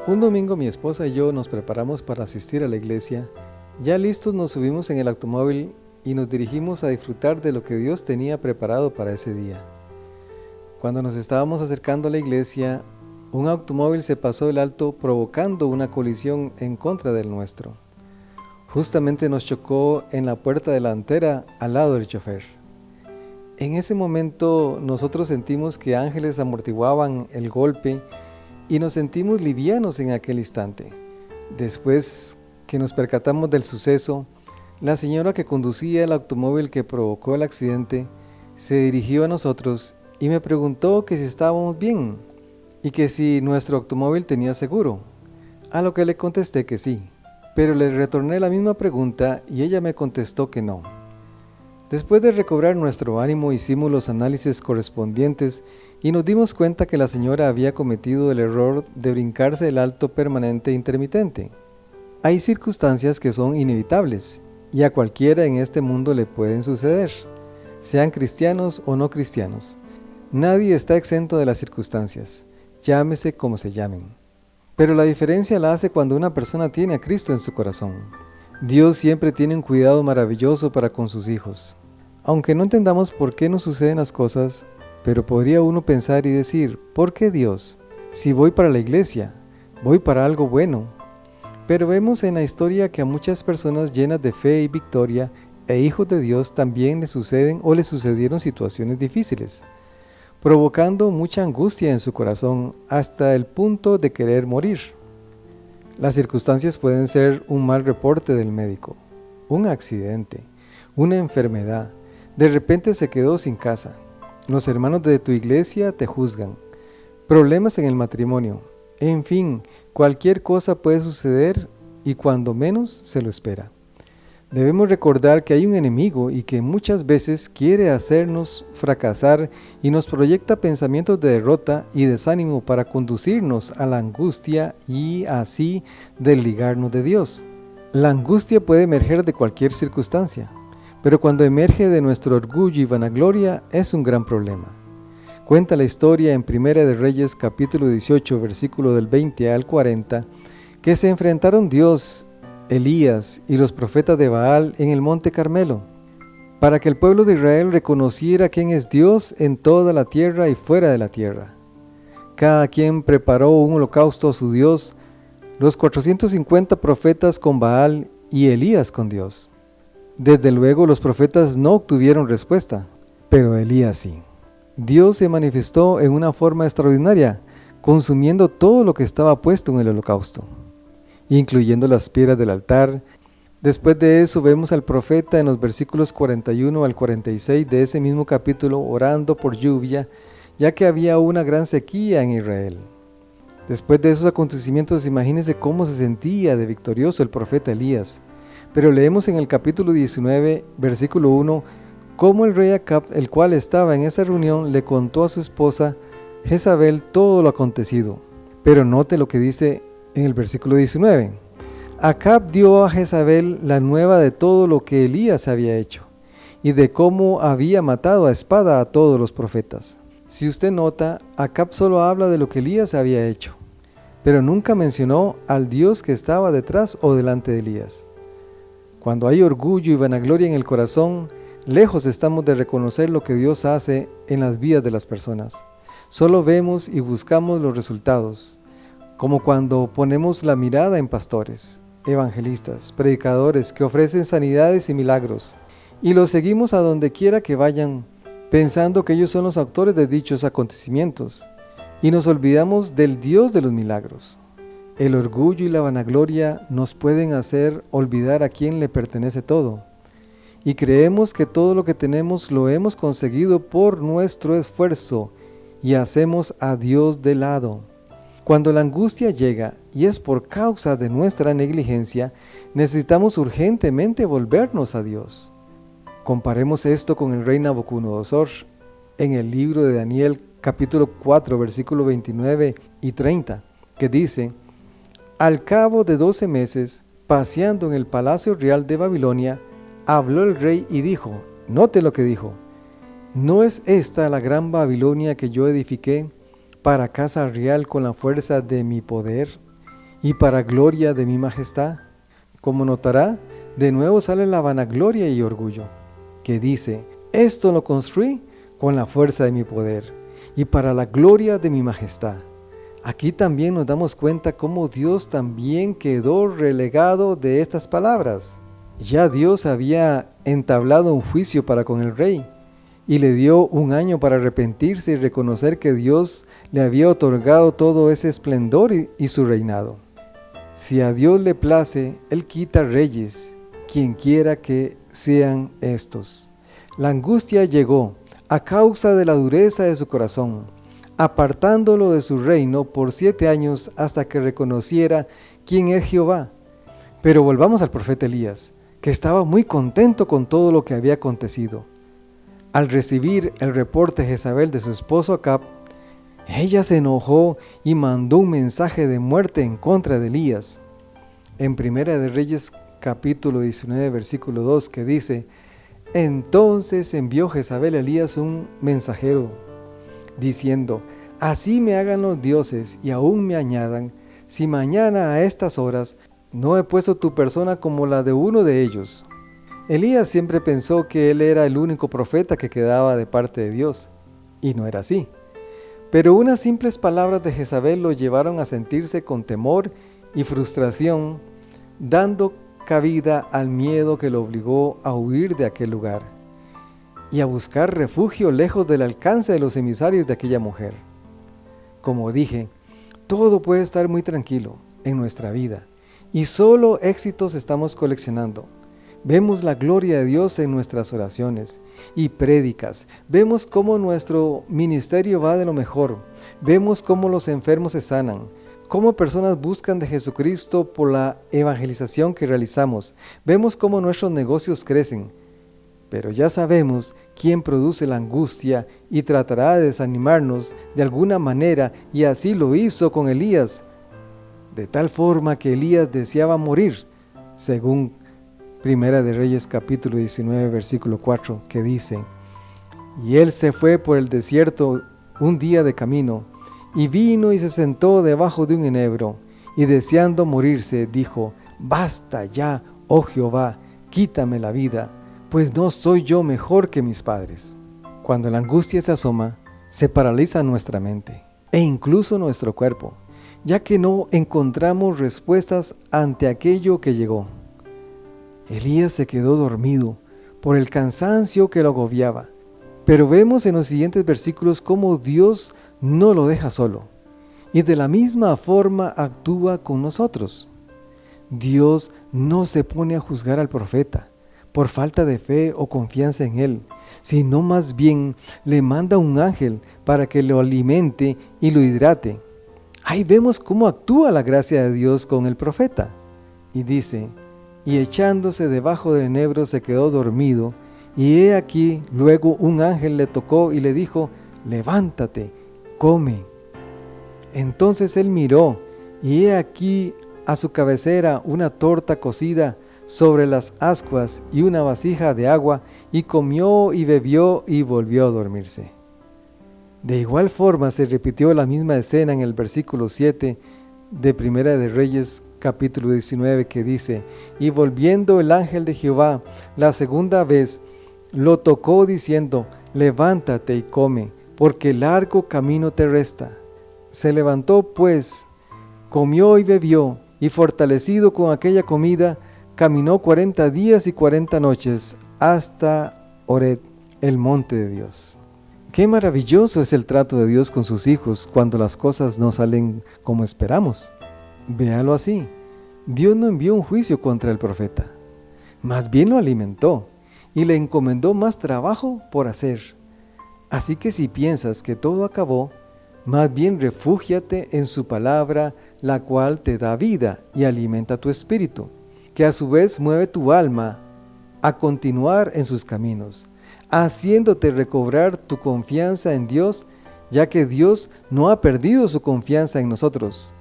Un domingo mi esposa y yo nos preparamos para asistir a la iglesia. Ya listos nos subimos en el automóvil y nos dirigimos a disfrutar de lo que Dios tenía preparado para ese día. Cuando nos estábamos acercando a la iglesia, un automóvil se pasó el alto provocando una colisión en contra del nuestro. Justamente nos chocó en la puerta delantera al lado del chofer. En ese momento nosotros sentimos que ángeles amortiguaban el golpe y nos sentimos livianos en aquel instante. Después que nos percatamos del suceso, la señora que conducía el automóvil que provocó el accidente se dirigió a nosotros y me preguntó que si estábamos bien y que si nuestro automóvil tenía seguro, a lo que le contesté que sí, pero le retorné la misma pregunta y ella me contestó que no. Después de recobrar nuestro ánimo, hicimos los análisis correspondientes y nos dimos cuenta que la señora había cometido el error de brincarse el alto permanente intermitente. Hay circunstancias que son inevitables y a cualquiera en este mundo le pueden suceder, sean cristianos o no cristianos. Nadie está exento de las circunstancias, llámese como se llamen. Pero la diferencia la hace cuando una persona tiene a Cristo en su corazón. Dios siempre tiene un cuidado maravilloso para con sus hijos. Aunque no entendamos por qué nos suceden las cosas, pero podría uno pensar y decir, ¿por qué Dios? Si voy para la iglesia, voy para algo bueno. Pero vemos en la historia que a muchas personas llenas de fe y victoria e hijos de Dios también les suceden o les sucedieron situaciones difíciles, provocando mucha angustia en su corazón hasta el punto de querer morir. Las circunstancias pueden ser un mal reporte del médico, un accidente, una enfermedad, de repente se quedó sin casa, los hermanos de tu iglesia te juzgan, problemas en el matrimonio, en fin, cualquier cosa puede suceder y cuando menos se lo espera. Debemos recordar que hay un enemigo y que muchas veces quiere hacernos fracasar y nos proyecta pensamientos de derrota y desánimo para conducirnos a la angustia y así desligarnos de Dios. La angustia puede emerger de cualquier circunstancia, pero cuando emerge de nuestro orgullo y vanagloria es un gran problema. Cuenta la historia en Primera de Reyes capítulo 18 versículo del 20 al 40 que se enfrentaron Dios, Elías y los profetas de Baal en el monte Carmelo, para que el pueblo de Israel reconociera quién es Dios en toda la tierra y fuera de la tierra. Cada quien preparó un holocausto a su Dios, los 450 profetas con Baal y Elías con Dios. Desde luego los profetas no obtuvieron respuesta, pero Elías sí. Dios se manifestó en una forma extraordinaria, consumiendo todo lo que estaba puesto en el holocausto, incluyendo las piedras del altar. Después de eso vemos al profeta en los versículos 41 al 46 de ese mismo capítulo orando por lluvia, ya que había una gran sequía en Israel. Después de esos acontecimientos, imagínense cómo se sentía de victorioso el profeta Elías. Pero leemos en el capítulo 19, versículo 1, cómo el rey Acab, el cual estaba en esa reunión, le contó a su esposa Jezabel todo lo acontecido. Pero note lo que dice en el versículo 19. Acab dio a Jezabel la nueva de todo lo que Elías había hecho y de cómo había matado a espada a todos los profetas. Si usted nota, Acab solo habla de lo que Elías había hecho, pero nunca mencionó al Dios que estaba detrás o delante de Elías. Cuando hay orgullo y vanagloria en el corazón, lejos estamos de reconocer lo que Dios hace en las vidas de las personas. Solo vemos y buscamos los resultados, como cuando ponemos la mirada en pastores, evangelistas, predicadores que ofrecen sanidades y milagros, y los seguimos a donde quiera que vayan, pensando que ellos son los autores de dichos acontecimientos, y nos olvidamos del Dios de los milagros. El orgullo y la vanagloria nos pueden hacer olvidar a quién le pertenece todo, y creemos que todo lo que tenemos lo hemos conseguido por nuestro esfuerzo, y hacemos a Dios de lado. Cuando la angustia llega y es por causa de nuestra negligencia, necesitamos urgentemente volvernos a Dios. Comparemos esto con el rey Nabucodonosor en el libro de Daniel capítulo 4 versículo 29 y 30, que dice: al cabo de 12 meses, paseando en el palacio real de Babilonia, habló el rey y dijo, note lo que dijo, ¿no es esta la gran Babilonia que yo edifiqué para casa real con la fuerza de mi poder y para gloria de mi majestad. Como notará, de nuevo sale la vanagloria y orgullo, que dice, esto lo construí con la fuerza de mi poder y para la gloria de mi majestad. Aquí también nos damos cuenta cómo Dios también quedó relegado de estas palabras. Ya Dios había entablado un juicio para con el rey y le dio 1 año para arrepentirse y reconocer que Dios le había otorgado todo ese esplendor y su reinado. Si a Dios le place, Él quita reyes, quien quiera que sean estos. La angustia llegó a causa de la dureza de su corazón, apartándolo de su reino por 7 años hasta que reconociera quién es Jehová. Pero volvamos al profeta Elías, que estaba muy contento con todo lo que había acontecido. Al recibir el reporte de Jezabel de su esposo Acab, ella se enojó y mandó un mensaje de muerte en contra de Elías. En Primera de Reyes capítulo 19 versículo 2 que dice, entonces envió Jezabel a Elías un mensajero, diciendo, así me hagan los dioses y aún me añadan, si mañana a estas horas no he puesto tu persona como la de uno de ellos. Elías siempre pensó que él era el único profeta que quedaba de parte de Dios, y no era así. Pero unas simples palabras de Jezabel lo llevaron a sentirse con temor y frustración, dando cabida al miedo que lo obligó a huir de aquel lugar y a buscar refugio lejos del alcance de los emisarios de aquella mujer. Como dije, todo puede estar muy tranquilo en nuestra vida y solo éxitos estamos coleccionando. Vemos la gloria de Dios en nuestras oraciones y prédicas. Vemos cómo nuestro ministerio va de lo mejor. Vemos cómo los enfermos se sanan. Cómo personas buscan de Jesucristo por la evangelización que realizamos. Vemos cómo nuestros negocios crecen. Pero ya sabemos quién produce la angustia y tratará de desanimarnos de alguna manera, y así lo hizo con Elías, de tal forma que Elías deseaba morir, según Primera de Reyes capítulo 19 versículo 4, que dice, y él se fue por el desierto un día de camino, y vino y se sentó debajo de un enebro, y deseando morirse, dijo, basta ya, oh Jehová, quítame la vida, pues no soy yo mejor que mis padres. Cuando la angustia se asoma, se paraliza nuestra mente, e incluso nuestro cuerpo, ya que no encontramos respuestas ante aquello que llegó. Elías se quedó dormido por el cansancio que lo agobiaba, pero vemos en los siguientes versículos cómo Dios no lo deja solo, y de la misma forma actúa con nosotros. Dios no se pone a juzgar al profeta por falta de fe o confianza en él, sino más bien le manda un ángel para que lo alimente y lo hidrate. Ahí vemos cómo actúa la gracia de Dios con el profeta. Y dice, y echándose debajo del enebro se quedó dormido, y he aquí luego un ángel le tocó y le dijo, levántate, come. Entonces él miró, y he aquí a su cabecera una torta cocida sobre las ascuas y una vasija de agua, y comió y bebió y volvió a dormirse. De igual forma se repitió la misma escena en el versículo 7 de Primera de Reyes capítulo 19, que dice, y volviendo el ángel de Jehová la segunda vez, lo tocó diciendo, levántate y come, porque largo camino te resta. Se levantó pues, comió y bebió, y fortalecido con aquella comida, caminó 40 días y 40 noches hasta Horeb, el monte de Dios. Qué maravilloso es el trato de Dios con sus hijos cuando las cosas no salen como esperamos. Véalo así. Dios no envió un juicio contra el profeta, más bien lo alimentó y le encomendó más trabajo por hacer. Así que si piensas que todo acabó, más bien refúgiate en su palabra, la cual te da vida y alimenta tu espíritu, que a su vez mueve tu alma a continuar en sus caminos, haciéndote recobrar tu confianza en Dios, ya que Dios no ha perdido su confianza en nosotros.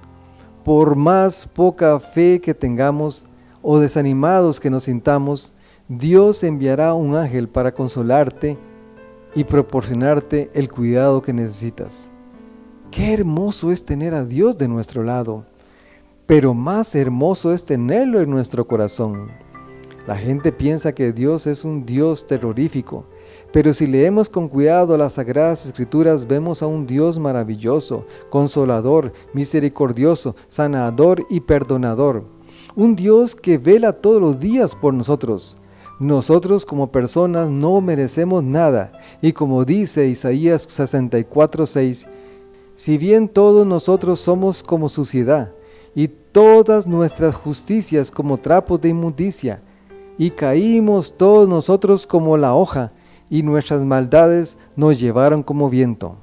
Por más poca fe que tengamos o desanimados que nos sintamos, Dios enviará un ángel para consolarte y proporcionarte el cuidado que necesitas. Qué hermoso es tener a Dios de nuestro lado, pero más hermoso es tenerlo en nuestro corazón. La gente piensa que Dios es un Dios terrorífico, pero si leemos con cuidado las Sagradas Escrituras, vemos a un Dios maravilloso, consolador, misericordioso, sanador y perdonador. Un Dios que vela todos los días por nosotros. Nosotros como personas no merecemos nada, y como dice Isaías 64:6, si bien todos nosotros somos como suciedad, y todas nuestras justicias como trapos de inmundicia, y caímos todos nosotros como la hoja, y nuestras maldades nos llevaron como viento.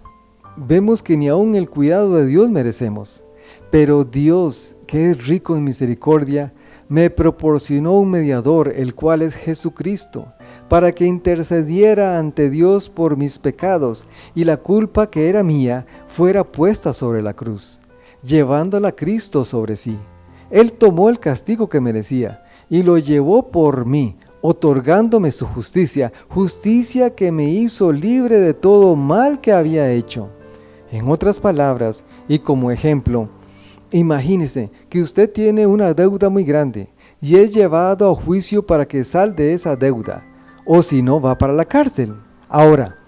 Vemos que ni aun el cuidado de Dios merecemos, pero Dios, que es rico en misericordia, me proporcionó un mediador, el cual es Jesucristo, para que intercediera ante Dios por mis pecados, y la culpa que era mía fuera puesta sobre la cruz, llevándola Cristo sobre sí. Él tomó el castigo que merecía, y lo llevó por mí, otorgándome su justicia, justicia que me hizo libre de todo mal que había hecho. En otras palabras, y como ejemplo, imagínese que usted tiene una deuda muy grande y es llevado a juicio para que salde esa deuda, o si no, va para la cárcel. Ahora,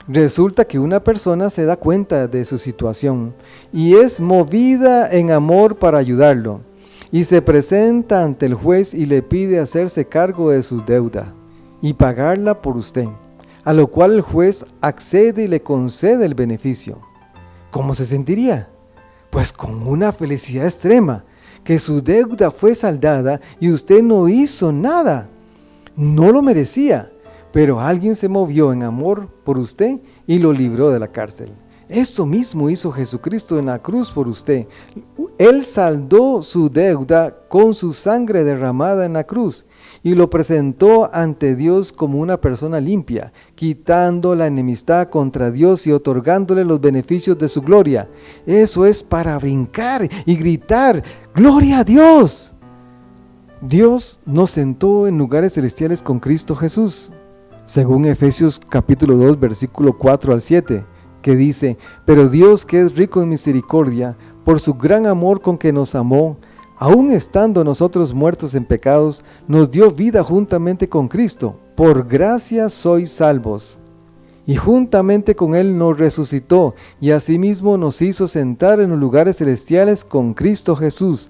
resulta que una persona se da cuenta de su situación y es movida en amor para ayudarlo, y se presenta ante el juez y le pide hacerse cargo de su deuda y pagarla por usted, a lo cual el juez accede y le concede el beneficio. ¿Cómo se sentiría? Pues con una felicidad extrema, que su deuda fue saldada y usted no hizo nada. No lo merecía, pero alguien se movió en amor por usted y lo libró de la cárcel. Eso mismo hizo Jesucristo en la cruz por usted. Él saldó su deuda con su sangre derramada en la cruz y lo presentó ante Dios como una persona limpia, quitando la enemistad contra Dios y otorgándole los beneficios de su gloria. Eso es para brincar y gritar, ¡Gloria a Dios! Dios nos sentó en lugares celestiales con Cristo Jesús, según Efesios capítulo 2, versículo 4 al 7. Que dice, pero Dios, que es rico en misericordia, por su gran amor con que nos amó, aun estando nosotros muertos en pecados, nos dio vida juntamente con Cristo. Por gracia sois salvos. Y juntamente con Él nos resucitó, y asimismo nos hizo sentar en los lugares celestiales con Cristo Jesús,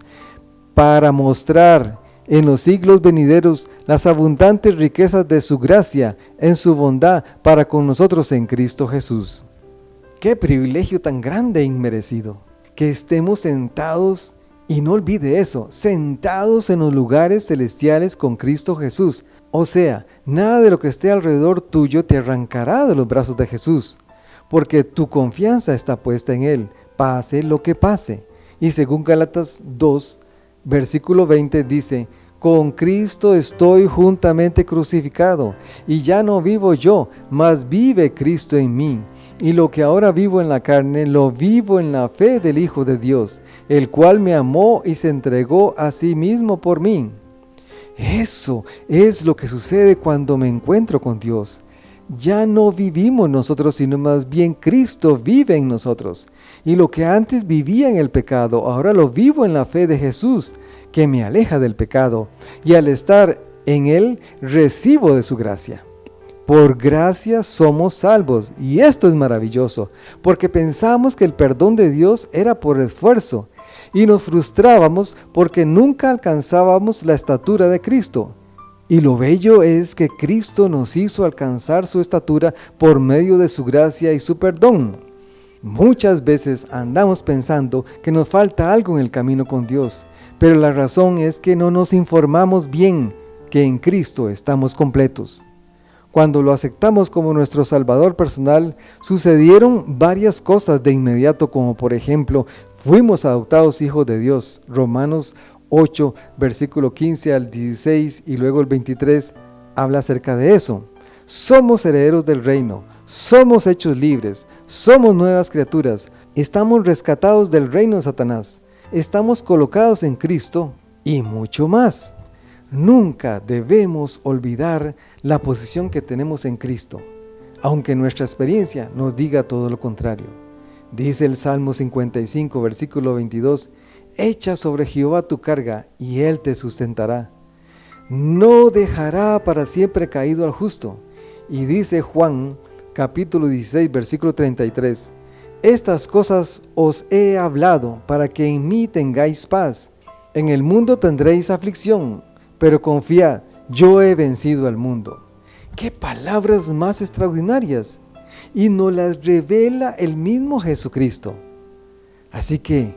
para mostrar en los siglos venideros las abundantes riquezas de su gracia, en su bondad para con nosotros en Cristo Jesús. ¡Qué privilegio tan grande e inmerecido! Que estemos sentados, y no olvide eso, sentados en los lugares celestiales con Cristo Jesús. O sea, nada de lo que esté alrededor tuyo te arrancará de los brazos de Jesús, porque tu confianza está puesta en Él, pase lo que pase. Y según Gálatas 2, versículo 20 dice, con Cristo estoy juntamente crucificado, y ya no vivo yo, mas vive Cristo en mí. Y lo que ahora vivo en la carne, lo vivo en la fe del Hijo de Dios, el cual me amó y se entregó a sí mismo por mí. Eso es lo que sucede cuando me encuentro con Dios. Ya no vivimos nosotros, sino más bien Cristo vive en nosotros. Y lo que antes vivía en el pecado, ahora lo vivo en la fe de Jesús, que me aleja del pecado. Y al estar en Él, recibo de su gracia. Por gracia somos salvos, y esto es maravilloso, porque pensamos que el perdón de Dios era por esfuerzo, y nos frustrábamos porque nunca alcanzábamos la estatura de Cristo. Y lo bello es que Cristo nos hizo alcanzar su estatura por medio de su gracia y su perdón. Muchas veces andamos pensando que nos falta algo en el camino con Dios, pero la razón es que no nos informamos bien que en Cristo estamos completos. Cuando lo aceptamos como nuestro Salvador personal, sucedieron varias cosas de inmediato, como por ejemplo, fuimos adoptados hijos de Dios. Romanos 8, versículo 15 al 16 y luego el 23 habla acerca de eso. Somos herederos del reino, somos hechos libres, somos nuevas criaturas, estamos rescatados del reino de Satanás, estamos colocados en Cristo y mucho más. Nunca debemos olvidar la posición que tenemos en Cristo, aunque nuestra experiencia nos diga todo lo contrario. Dice el Salmo 55, versículo 22, Echa sobre Jehová tu carga y Él te sustentará. No dejará para siempre caído al justo. Y dice Juan, capítulo 16, versículo 33, estas cosas os he hablado para que en mí tengáis paz. En el mundo tendréis aflicción, pero confiad, yo he vencido al mundo. ¡Qué palabras más extraordinarias! Y nos las revela el mismo Jesucristo. Así que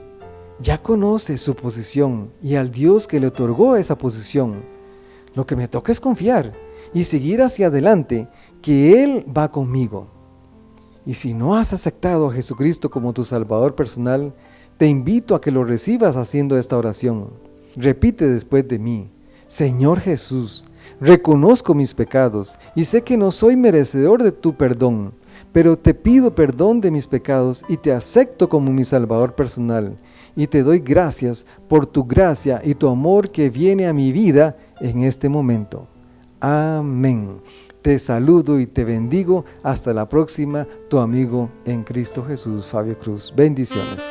ya conoce su posición y al Dios que le otorgó esa posición. Lo que me toca es confiar y seguir hacia adelante, que Él va conmigo. Y si no has aceptado a Jesucristo como tu Salvador personal, te invito a que lo recibas haciendo esta oración. Repite después de mí: Señor Jesús, reconozco mis pecados y sé que no soy merecedor de tu perdón, pero te pido perdón de mis pecados y te acepto como mi Salvador personal. Y te doy gracias por tu gracia y tu amor que viene a mi vida en este momento. Amén. Te saludo y te bendigo. Hasta la próxima, tu amigo en Cristo Jesús, Fabio Cruz. Bendiciones.